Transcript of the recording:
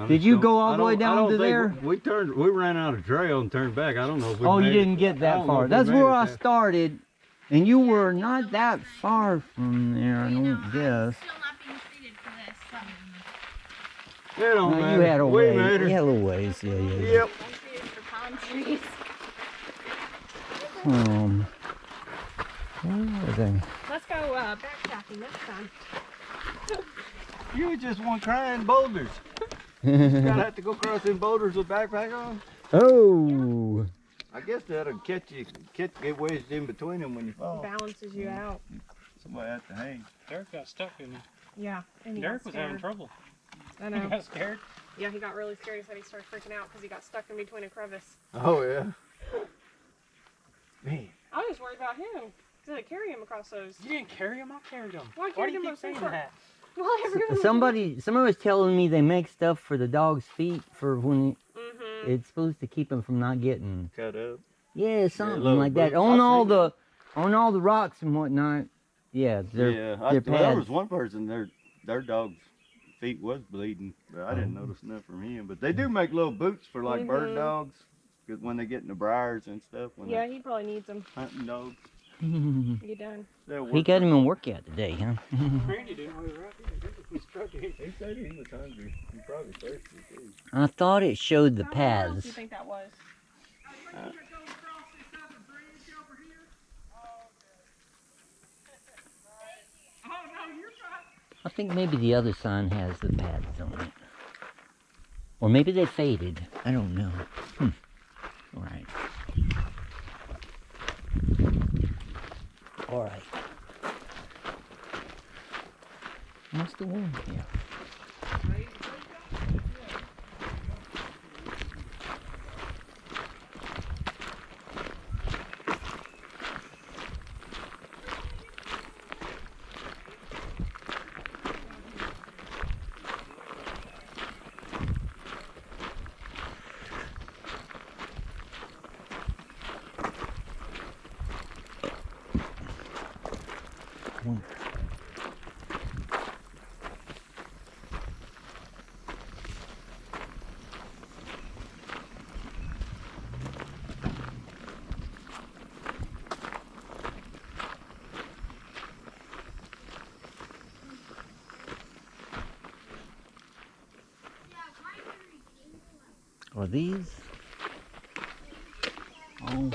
Did you go all the way I down don't to think there? we ran out of trail and turned back. I don't know if we Oh, you made didn't it. get I that don't know far. if we That's made where it I there. started, and you were not that far from there, I don't guess. Still not being treated for this, so. It don't No, matter. you had a we ways. made You it. had a little ways, yeah. Yep. I'm treated for palm trees. Where are they? Let's go backpacking next time. You was just one crying boulders. Gotta have to go across them boulders with backpack on. Oh. I guess that'll catch you, get wedged in between them when you fall. Balances you out. Somebody had to hang. Derek got stuck in it. Yeah. And he Derek got was having scared. trouble. I He know. got scared. Yeah, he got really scared. He said he started freaking out because he got stuck in between a crevice. Oh yeah. Man. I was worried about him. Did I carry him across those? You didn't carry him. I carried him. Well, I Why carried do you him keep up saying so far. that? Well, everyone. Somebody was telling me they make stuff for the dog's feet for when Mm-hmm. it's supposed to keep them from not getting. Cut up. Yeah, something little like that. boots. On I've all the rocks and whatnot. Yeah, they're There pads. was one person, their dog's feet was bleeding, but I didn't notice nothing from him. But they do make little boots for like bird dogs, 'cause when they get in the briars and stuff. When Yeah, he probably needs them they're hunting dogs. to get done. they'll He work got for- him in workout today, huh? Randy didn't know he was right there. He struck it. He said he was hungry. He probably thirsty too. I thought it showed the How many miles do you paths. think that was? I think maybe the other sign has the pads on it. Or maybe they faded. I don't know. Alright. Alright. What's the one here? One. Are these? Oh.